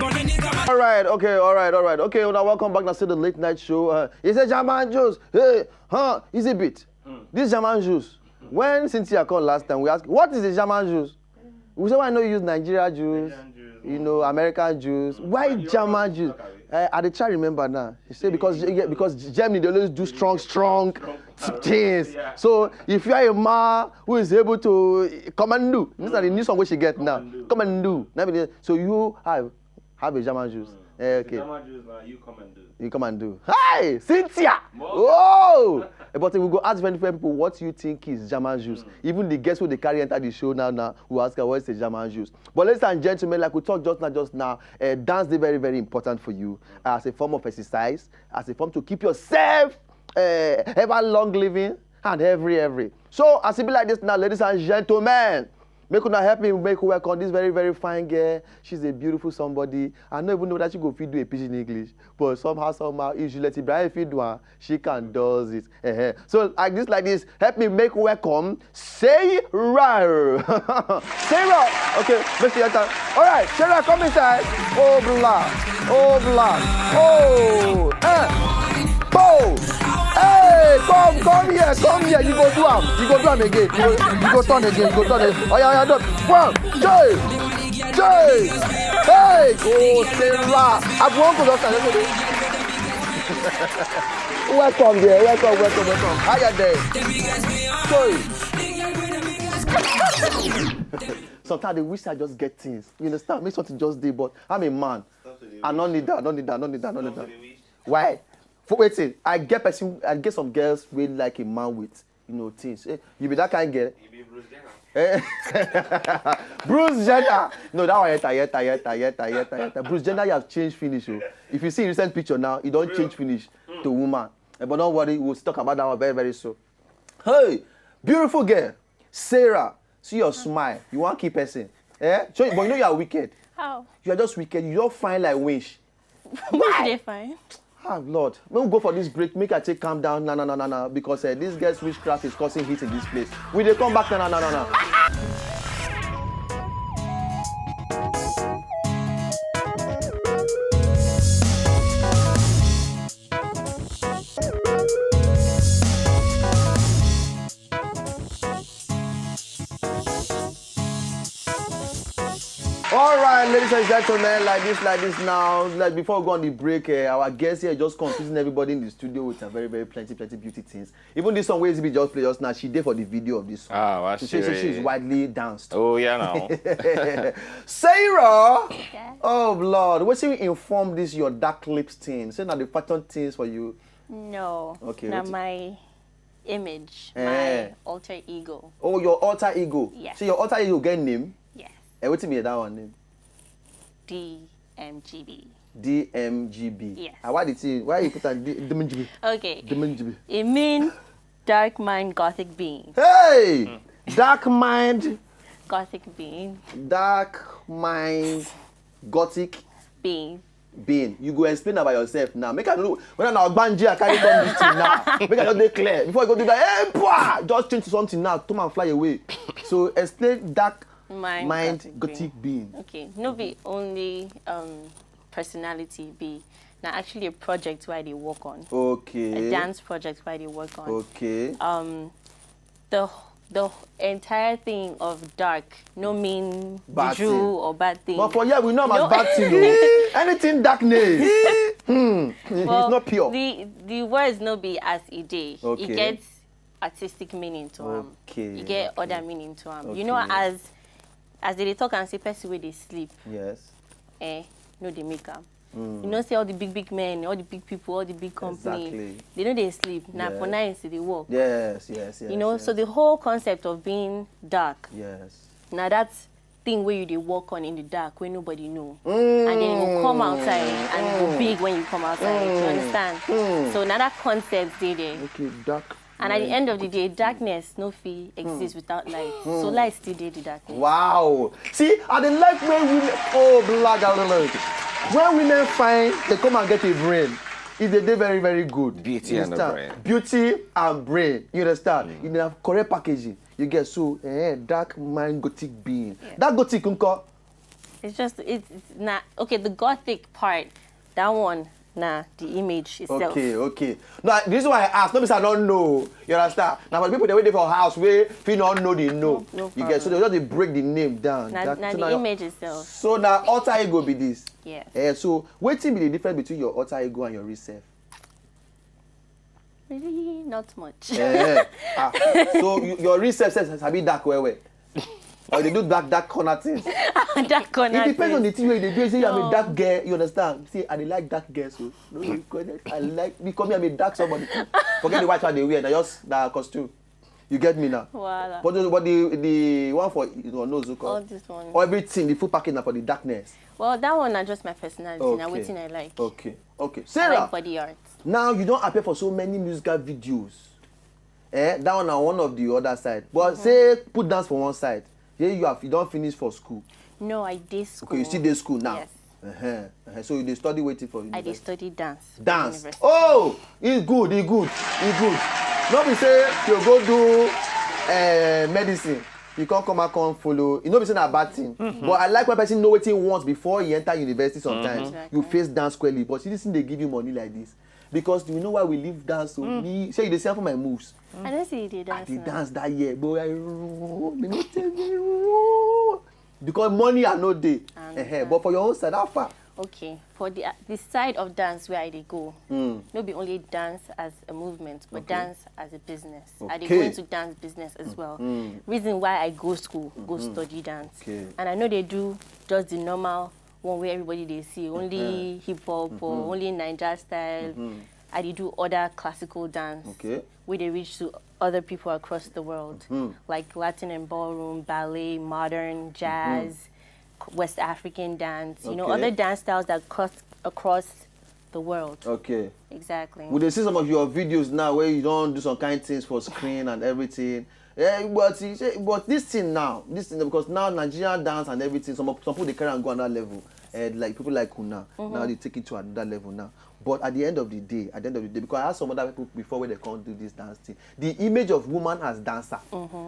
All right. Okay, now welcome back now to the late night show. It's a German juice. Hey, easy bit. This German juice. When Cynthia called last time, we asked, what is the German juice? We said, why not use Nigeria juice? You know, American juice. Why German juice? I did try remember now. She said because Germany they always do strong things. Yeah. So if you are a man who is able to come and do, this is the new song we should get now. Come and do. So you have a German juice. Okay. German juice now, you come and do. You come and do. Hi, Cynthia. Whoa! But we go ask very people what you think is German juice. Even the guests who they carry enter the show now who ask her what is the German juice. But ladies and gentlemen, like we talked just now, dance is very, very important for you as a form of exercise, as a form to keep yourself ever long living and every. So as it be like this now, ladies and gentlemen, make una help me make work on this very, very fine girl. She's a beautiful somebody. I don't even know that she go feed do a pidgin English, but somehow, if you let Ibrahim feed one, she can does it. So like this, help me make welcome SAYRAH. SAYRAH. Okay, let's see your time. All right, SAYRAH, come inside. Oh blah. Boom. Hey, come here. You go do am again. You go turn again. Oh yeah, done. 1, 2, 3. Hey, oh SAYRAH. I'm going to welcome there. Welcome. How you there? Sometimes they wish I just get things. You understand? Make something just there, but I'm a man. I don't need that. Why? For waiting, I get some girls really like a man with, things. You be that kind of girl. You be Bruce Jenner. Bruce Jenner. No, that one yet. Bruce Jenner, you have changed finish. If you see recent picture now, you don't change finish to woman. But don't worry, we'll talk about that one very, very soon. Hey, beautiful girl, SAYRAH. See your smile. You want to keep person. But you know you are wicked. How? You are just wicked. You don't find like wish. Why? They fine. Lord, when we go for this break, make I take calm down, no, because this guy's witchcraft is causing heat in this place. Will they come back, no. All right, ladies and gentlemen, like this now. Like before we go on the break, our guest here just confusing everybody in the studio with a very, very plenty beauty things. Even this song where be just play just now, she did for the video of this song. She's widely danced. Oh yeah, now. SAYRAH. Yeah. Oh Lord, what's you inform this your dark lips thing? Say now the pattern things for you. No. Okay. Now my image, my alter ego. Oh, your alter ego. Yes. So your alter ego get name. Yes. What's me that one name? DMGB. DMGB. Yes. Why you put that DMGB? Okay. DMGB. It means dark mind gothic being. Hey! Dark mind. Gothic being. Dark mind gothic being. You go explain about yourself now. Make I know when I'm banji I carry on this thing now. Make I just be clear. Before I go do that, hey, just change to something now. Come and fly away. So explain dark mind gothic being. Okay, no be only personality be now actually a project where they work on. Okay. A dance project where they work on. Okay. The entire thing of dark no mean bad juju or bad thing. But for we know as bad thing. Anything darkness. It's not pure. The words no be as it dey. Okay. It gets artistic meaning to them. Okay. You get other meaning to them. Okay. You know as they talk and say person where they sleep. Yes. No they make them. You know, say all the big men, all the big people, all the big companies, exactly. They know they sleep. Now for night they work. Yes. You know, so the whole concept of being dark. Yes. Now that's thing where you work on in the dark where nobody know. And then you will come outside and it will big when you come outside. You understand? So now that concept they there. Okay, dark. And at the end of the day, darkness no fee exists without light. So light still there the darkness. Wow. See, I didn't like when women when women find they come and get a brain. They very, very good. Beauty and the brain. Beauty and brain. You understand? You have correct packaging. You get so dark mind gothic being. Yeah. That gothic unko. it's not okay. The gothic part, that one. Nah, the image itself. Okay. No, this is why I asked. No, because I don't know. You understand? Now, for people they wait for a house where if you don't know, they know. No you get so they just break the name down. Now the image itself. So now alter ego be this. Yes. So what be the difference between your alter ego and your real self? Really, not much. So your real self says have been dark where? Or they do dark corner things. Dark corner. It depends on the thing where they do. Say I'm a dark girl, you understand? See, I like dark girls, so no, I like because me I'm a dark somebody. Forget the white one they wear, they just that costume. You get me now? Voila. But the one for no Zuko. All this one. Or everything, the full package for the darkness. Well, that one is just my personality. Now waiting I like. Okay. Sarah. I like body art. Now you don't appear for so many musical videos. That one on one of the other side. But say put dance for one side. Here you don't finish for school. No, I did school. Okay, you still did school now. Yes. So you did study waiting for university. I did study dance. Dance. Oh, it's good. Not be say you go do medicine. You can't come and follow. You know be saying a bad thing. But I like when person know what he wants before he enter university sometimes. Exactly. You face dance squarely. But see this thing they give you money like this. Because you know why we leave dance so me say you dey sell for my moves. I don't see you did dance. I did dance that year, but because money are no day. But for your own side, how far? Okay, for the side of dance where I dey go, no be only dance as a movement, but dance as a business. I dey go into dance business as well. Reason why I go school, go study dance, and I know they do just the normal one where everybody they see only hip hop or only Niger style. I dey do other classical dance where they reach to other people across the world, like Latin and ballroom, ballet, modern, jazz, West African dance. You know, other dance styles that cut across the world. Okay. Exactly. Would they see some of your videos now where you don't do some kind of things for screen and everything? But this thing because now Nigerian dance and everything, some people they carry and go on that level. Like people like Kuna, now they take it to another level now. But at the end of the day, because I asked some other people before when they can't do this dance thing, the image of woman as dancer,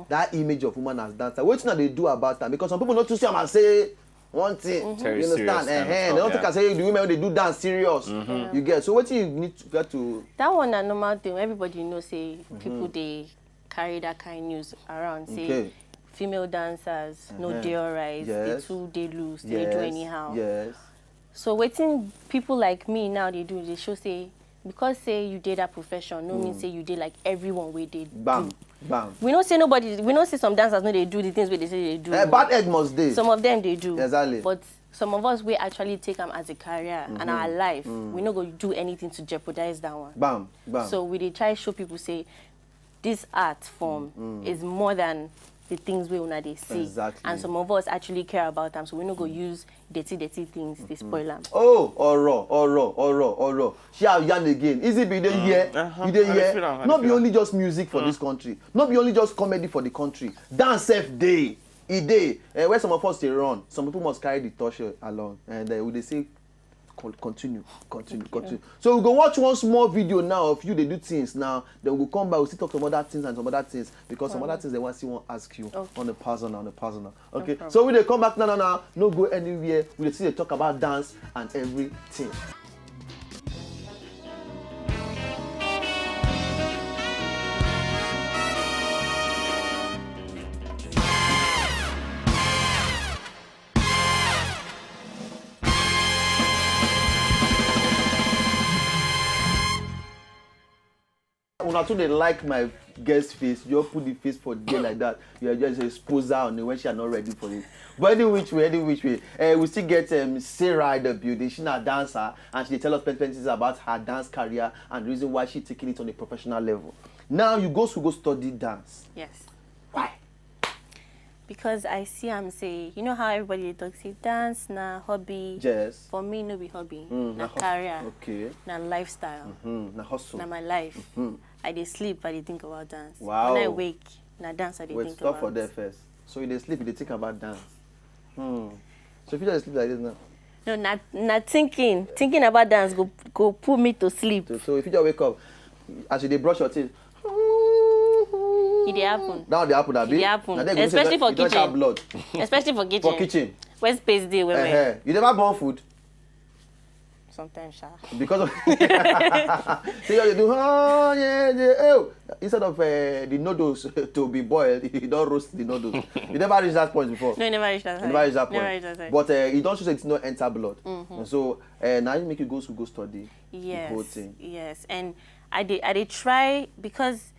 that image of woman as dancer, what now they do about that? Because some people not to see them and say one thing, you understand? They don't think I say the women when they do dance serious. You get so what you need to get to. That one a normal thing. Everybody knows say people they carry that kind of news around. Say female dancers, no they alright, they too they loose, they do anyhow. So waiting people like me now they do, they show say because say you did that profession, no mean say you did like everyone where they do. We don't say nobody, we don't say some dancers know they do the things where they say they do. Bad egg must do. Some of them they do. Exactly. But some of us we actually take them as a career and our life. We not going to do anything to jeopardize that one. So we they try to show people say this art form is more than the things we wanna they see, and some of us actually care about them, so we not go use dirty things. They spoil them. Oh, raw. Shall yarn again. Easy be there here, Not be only just music for this country, not be only just comedy for the country. Dance self day, where some of us they run. Some people must carry the torch along, and they say. Continue. So we go watch one small video now of you they do things now. Then we'll come back, we'll still talk some other things because some other things they want to ask you on the personal. Okay. No, so we they come back now, no go anywhere. We still talk about dance and everything. When I told they like my guest face, you put the face for day like that. You are just expose her on it when she are not ready for it. But any which way, we still get SAYRAH in the building. She's a dancer and she tell us plenty things about her dance career and the reason why she's taking it on a professional level. Now you go study dance. Yes. Why? Because I see say, you know how everybody talks say dance na hobby. Yes. For me no be hobby. Na career. Okay. Na lifestyle. Na hustle. Na my life. I dey sleep, I dey think about dance. Wow. When I wake, na dance I dey think about. Wait, stop for there first. So you dey sleep, you dey think about dance. So if you just sleep like this now. No, not thinking. Thinking about dance go put me to sleep. So if you just wake up, as you dey brush your teeth. It dey happen. Now they happen, It dey happen. Especially for kitchen. Blood. Especially for kitchen. For kitchen. Where's space day when You never burn food? Sometimes, sha. Because of so you do instead of the noodles to be boiled, you don't roast the noodles. You never reached that point before. No, you never reached that. You never reached that point. Never reached that side. But you don't show it's not enter blood. And so now you make you go study. Yes. The whole thing. Yes, and I did try because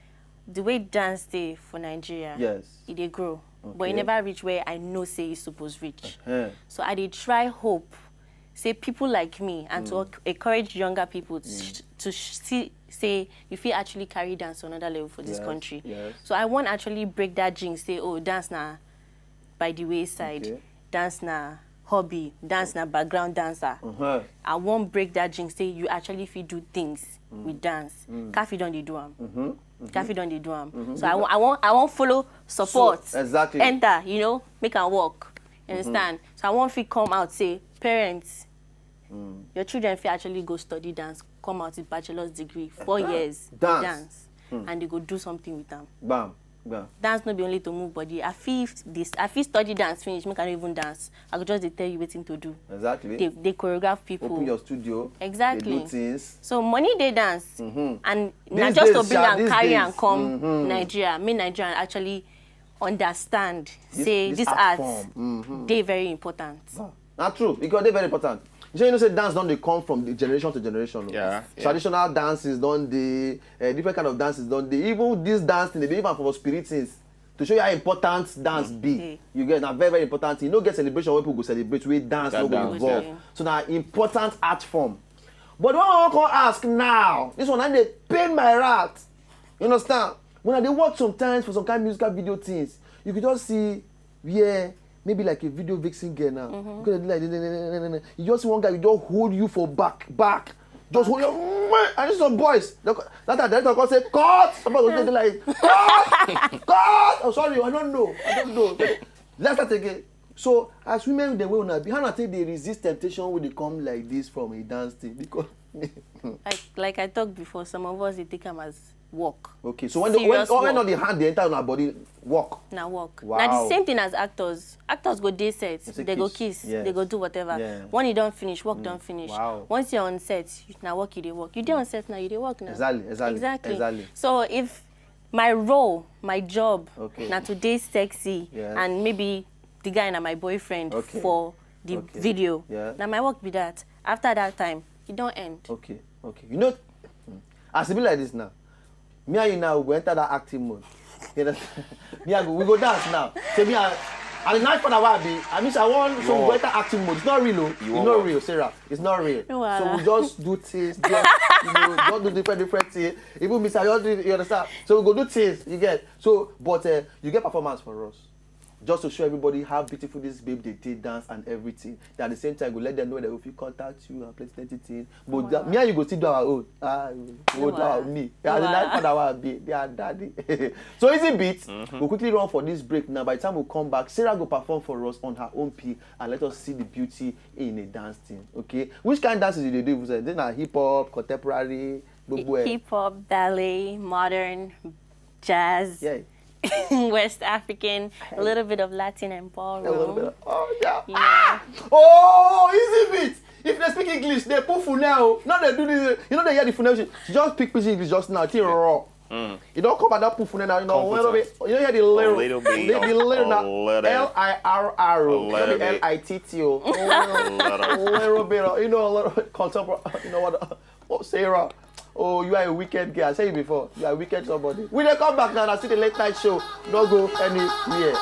the way dance day for Nigeria. Yes. It did grow, but it never reach where I know say it's supposed reach. So I did try hope. Say people like me and to encourage younger people to see, say you feel actually carry dance to another level for this country. Yes. So I want actually break that jinx, say, oh, dance now by the wayside, dance now hobby, dance now background dancer. I won't break that jinx, say you actually feel do things with dance. Cafe don't they do them. Cafe don't they do them. So I won't follow support. So, exactly. Enter, you know, make and walk. You understand? So I won't feel come out, say, parents, your children feel actually go study dance, come out with bachelor's degree, 4 years dance, and they go do something with them. Bam, bam. Dance not be only to move body. I feel study dance finish, make I not even dance. I could just they tell you what to do. Exactly. They choreograph people. Open your studio. Exactly. They do things. So money they dance, and not just to bring and carry and come Nigeria. Make Nigeria actually understand. Say this art, they very important. Not true, because they're very important. You know, say dance don't they come from the generation to generation. Yeah. Traditional dances don't they, different kind of dances don't they. Even this dancing, they even for spirit things to show you how important dance be. You get now very very important. You know, get celebration where people go celebrate with dance, no go involved. So now important art form. But what I want to ask now, this one, they pain my rat. You understand? When they watch sometimes for some kind of musical video things, you could just see, maybe like a video vixen girl now. Because like, you just see one guy, you just hold you for back. Just hold you, and this some boys. That time, director can say, cut! Somebody will say like, cut! Oh, sorry, I don't know. Let's start again. So, as women, they will not be, how not they resist temptation when they come like this from a dance thing? Because like I talked before, some of us, they take them as walk. Okay, so when on the hand, they enter on our body, walk. Now walk. Wow. Now the same thing as actors. Actors go day set, they go kiss, yes. they go do whatever. Yeah. When you don't finish, work don't finish. Wow. Once you're on set, now work, you dey work. You dey on set now, you dey work now. Exactly. So if my role, my job, now today sexy, and maybe the guy and my boyfriend for the video, now my work be that. After that time, it don't end. Okay. You know, as it be like this now, me and you now we enter that acting mode. You know, we go dance now. So me and the night for the while be, I mean, I want so we enter acting mode. It's not real, though. It's not real, Sarah. It's not real. Wow. So we just do things, just do different things. Even Mr. You understand? So we go do things. You get so, but you get performance for us. Just to show everybody how beautiful this babe they did dance and everything. Then at the same time, we let them know that if we contact you and plenty things. But me and you go still do our own. We go do our me. Yeah, the night for our be they are daddy. So easy beat. We'll quickly run for this break now. By the time we come back, Sarah will perform for us on her own P and let us see the beauty in a dance thing. Okay? Which kind of dances do they do? Then are hip hop, contemporary, hip hop, ballet, modern, jazz. Yeah. West African, a little bit of Latin and ballroom. A little bit of, easy beat. If they speak English, they put funel. Now they do this. You know they hear the funel. She just pick pidgin English just now. It's raw. You don't come and that put funel now. You know, you hear the little. A little bit. The little now. Lirr. Litto. A little bit. You know a little contemporary. You know what? Oh, Sarah. Oh, you are a wicked girl. I said it before. You are a wicked somebody. We dey come back now and see the late night show. Don't go anywhere.